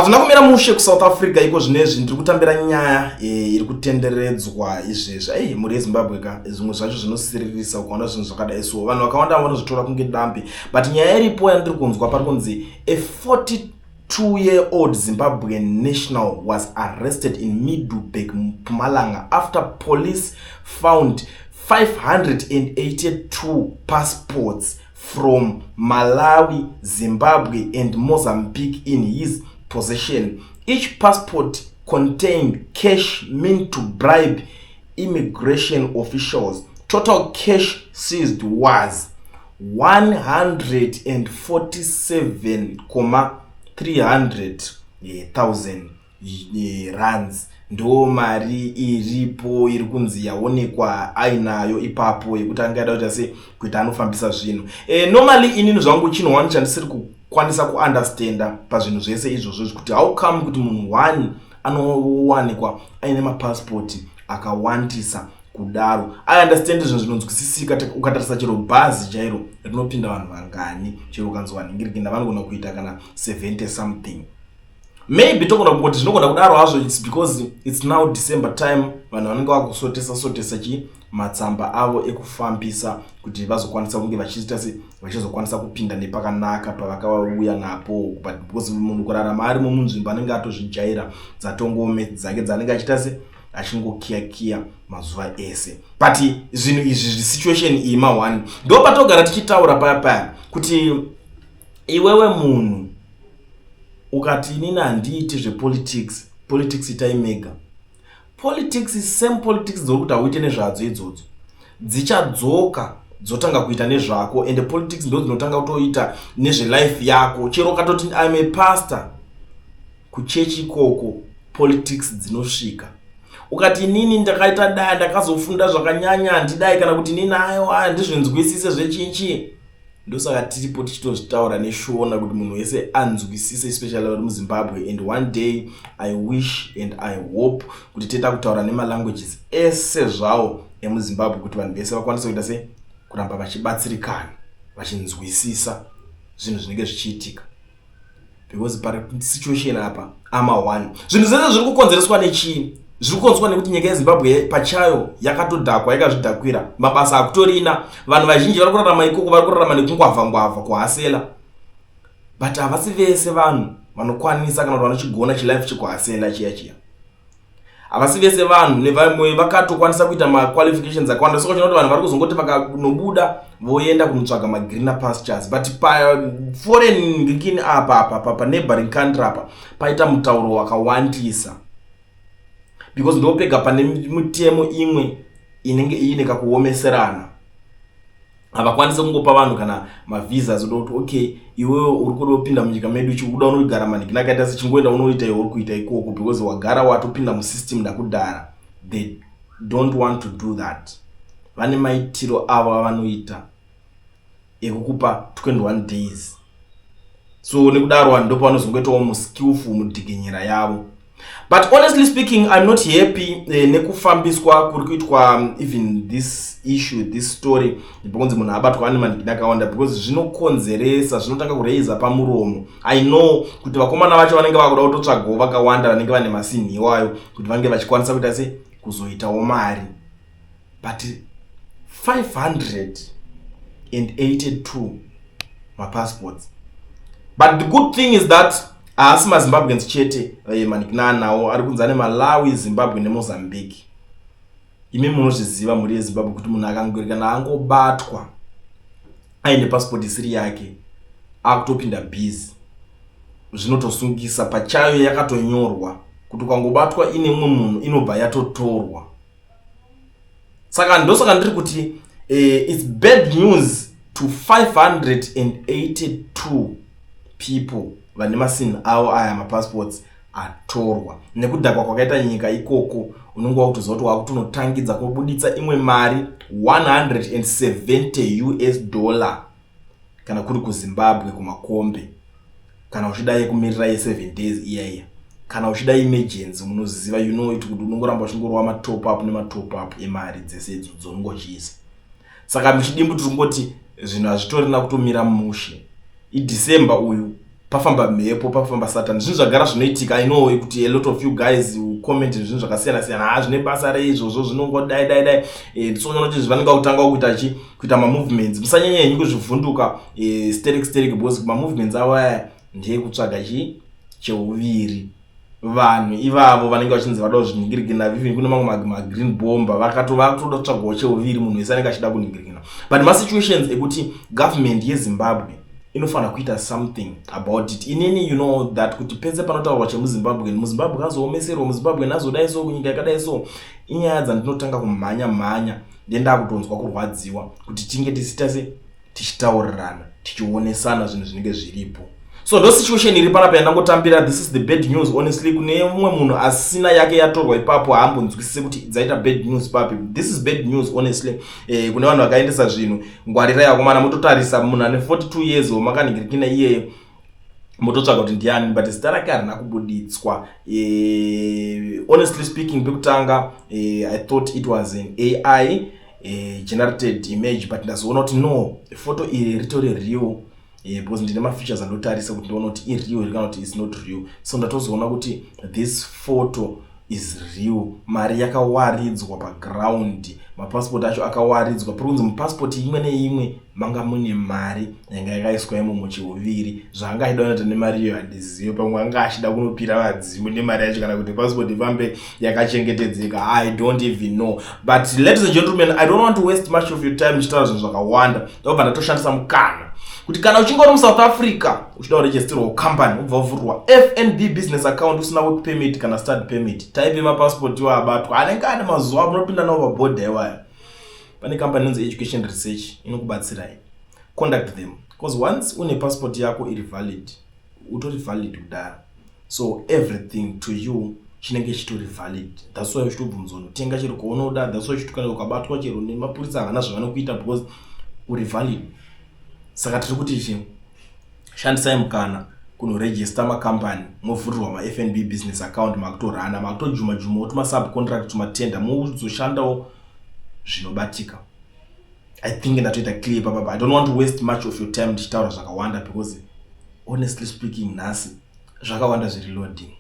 hazvina kumira mushe kuSouth Africa iko zvinezvi ndiri kutambira nyaya iri kutenderedzwa izvezvi muri yeZimbabwe ka zvimwe zvacho zvinosiririsa ukaona zvinhu zvakadai so vanhu vakawanda vanozvitora kunge dambi but nyaya iripo yandiri kunzwa pari kunzi a 42-year-old Zimbabwean national was arrested in Middelburg, Mpumalanga after police found 582 passports from Malawi, Zimbabwe and Mozambique in his possession. Each passport contained cash meant to bribe immigration officials. Total cash seized was 147,300,000 rands. Ndo mari iripo iri kunzi yaonekwa ainayo ipapo yekuti angada kuti ase kuita anofambisa zvinhu. Normally inini zvangu chinhu wani chandisiri kukwanisa kuunderstanda pazvinhu zvese izvozvo kuti how come kuti munhu wani anowanikwa aine mapassport akawandisa kudaro. I understand zvinhu zvinonzwisisika ukatarisa chero bhazi chairo rinopinda vanhu vangani chero ukanzwa ningirikenda vanogona kuita kana 70 something. Maybe tokona kuti zvinogona kudaro hazvo it's because it's now December time vanhu vanenge vakusotesa matsamba avo ekufambisa kuti vazokwanisa kunge vachizokwanisa kupinda nepakanaka pavakauya napo but because munhu kurarama ari munzvimbo anenge atozvijaira dzatongome dzake dzanenge achita achingokiya mazuva ese. But zvinhu izvi situation iyi ma1 ndo patogara tichitaura paya kuti iwewe munhu ukati inini handiiti zvepolitics itaimega. Politics same politics dzokuti hauite nezvadzo idzodzo dzichadzoka dzotanga kuita nezvako and politics ndo dzinotanga kutoita nezvelife yako. Chero ukatoti I'm a pastor kuchechi ikoko politics dzinosvika. Ukati inini ndakaita dai ndakazofunda zvakanyanya handidai kana kuti inini aiwa ndizvinzwisise zvechinchi. Ndosaka tiripo tichitozvitaura neshona kuti munhu wese anzwisise especially vari muZimbabwe and one day I wish and I hope kuti teta kutaura nemalanguages ese zvawo emuZimbabwe kuti vanhu vese vakwanise kuita se kuramba vachibatsirikana vachinzwisisa zvinhu zvinenge zvichiitika because pari situation apa ama1 zvinhu zvese zviri kukonzereswa nechii zviri kukonzereswa nekuti nyika yeZimbabwe pachayo yakatodhakwa yakazvidhakwira mabasa akutorina vanhu vazhinji vari kurarama ikoko vari kurarama nekungwavha kuhasela but havasi vese vanhu vanokwanisa kana kuti vanochigona chilife chekuhasela chiya havasi vese vanhu nevamwe vakatokwanisa kuita maqualifications akawanda saka chinokuti vanhu vari kuzongoti vakanobuda voenda kunotsvaga magreener pastures but foreign ngikini apa neighboring country apa paita mutauro wakawandisa because ndopega pane mitemo imwe inenge iine kakuomeserana havakwanisa kungopa vanhu kana mavisa zodoti okay iwewe uri kudopinda munyika medu uchikuda unogara manhikina akaita sechingoenda unoita iwe uri kuita ikoko because wagara watopinda musystem ndakudhara. They don't want to do that. Vane maitiro avo avanoita ekukupa 21 days so nekudaro vanhu ndopa vanozongoitawo muskillful mudhiginyira yavo. But honestly speaking, I'm not happy nekufambiswa kuri kuitwa even this issue, this story because munhu abatwa ane manhikina akawanda because zvinokonzeresa zvinotanga kureiza pamuromo. I know kuti vakomana vacho vanenge vakuda kutotsvagawo vakawanda vanenge vane masini iwayo kuti vange vachikwanisa kuita se kuzoitawo mari but 582 mapassports. But the good thing is that asi maZimbabweans chete manhikina nawo ari kunzane Malawi, Zimbabwe neMozambique. Imi munozviziva muri yeZimbabwe kuti munhu akangorikana angobatwa aine passport isiri yake akutopinda bhizi zvinotosungisa pachayo yakatonyorwa kuti ukangobatwa ine umwe munhu inobva yatotorwa. Saka ndosaka ndiri kuti it's bad news to 582 people vane masini avo aya mapassports atorwa nekudhakwa kwakaita nyika ikoko. Unenge wakutozoti wakutonotangidza kubuditsa imwe mari $170 kana kuri kuZimbabwe kumakombe kana uchida yekumirira ye7 days iyaya kana uchida emergency munoziva you know kuti unongoramba uchingorwa matop up nematop up emari dzese idzo unongochiisa. Saka muchidimbu tingoti zvinhu hazvitorina kutomira mushe. IDecember uyu pafamba Mhepo, pafamba Satan, zvinhu zvagara zvinoitika. I know kuti a lot of you guys who comment zvinhu zvakasiyana siyana, zvine basa reizvozvo zvinongodai ndisoona kuti zvanenge kutanga kuita movements. Musanyanya henyu kuzvivhunduka sterek because movements awaya ndiye kutsvaga cheuviri. Vanhu ivavo vanenge vachinzi vada kuzviningirikina, vivi kune mamwe green bomba vakatoda kutsvagawo cheuviri munhu wese anenge achida kuningirikina. But ma situations ekuti government yeZimbabwe inofana kuita something about it. Inini you know that kuti pese panotaurwa muZimbabwe kazoomesero, muZimbabwe nazodai so, kunyika yakadai so, inyaya dzandinotanga kumhanya ndenda kutonzwa kurwadziwa kuti tinge tichitaurirana tichionesana zvinhu zvinenge zviripo. So ndo situation iri panapa yandangotambira. This is the bad news honestly. Kune mumwe munhu asina yake yatorwa ipapo haambonzwisise kuti dzaita bad news papi. This is bad news honestly. Kune vanhu vakaendesa zvinhu, ngwarira yako mana mutotarisa munhu ane 42 years makaningirikina iye mototsvaga kuti ndiani, but zita rake harina kubuditswa. Honestly speaking, bekutanga I thought it was an AI generated image, but ndazoona kuti no, photo iri ritori real. Because ndine ma-features andotarisa kuti ndiona kuti i-real kana kuti is not real. So ndatozoona kuti this photo is real. Mari yakawaridzwa paground, mapassport acho akawaridzwa. Purunzi mupassport imwe neimwe manga mune mari yanga yakaiswa imomo cheuviri. Zvaangaida kuti nemari iyo handizivi, pamwe anga achida kunopira vadzimu nemari yacho kana kuti passport ipambe yakachengetedzeka. I don't even know. But ladies and gentlemen, I don't want to waste much of your time nichitaura zvinhu zvakawanda. Ndobva ndatoshandisa mukana kuti kana uchinge uri muSouth Africa uchida kuregisterwa company, ubva uvhurwa FNB business account usina work permit kana study permit, type mapassport iwo abatwa anenge ane mazuva munopinda nawo pabhodha iwaya, pane company inonzi Education Research inokubatsirai. Contact them because once une passport yako iri valid, utori valid kudara, so everything to you chinenge chitori valid. That's why uchitobvunzonotenga chero kwaunoda. That's why uchitokana ukabatwa chero nemapurisa havana zvavanokuita because uri valid. Saka tiri kuti ichi shandisai mukana kunoregister makampani, movhurirwa ma-FNB business account, makutorana, makutojuma kuti ma-subcontract, matenda, muzoshandawo zvinobatika. I think ndatoita clear papa. I don't want to waste much of your time tichitaura zvakawanda because honestly speaking nhasi zvakawanda zviri loading.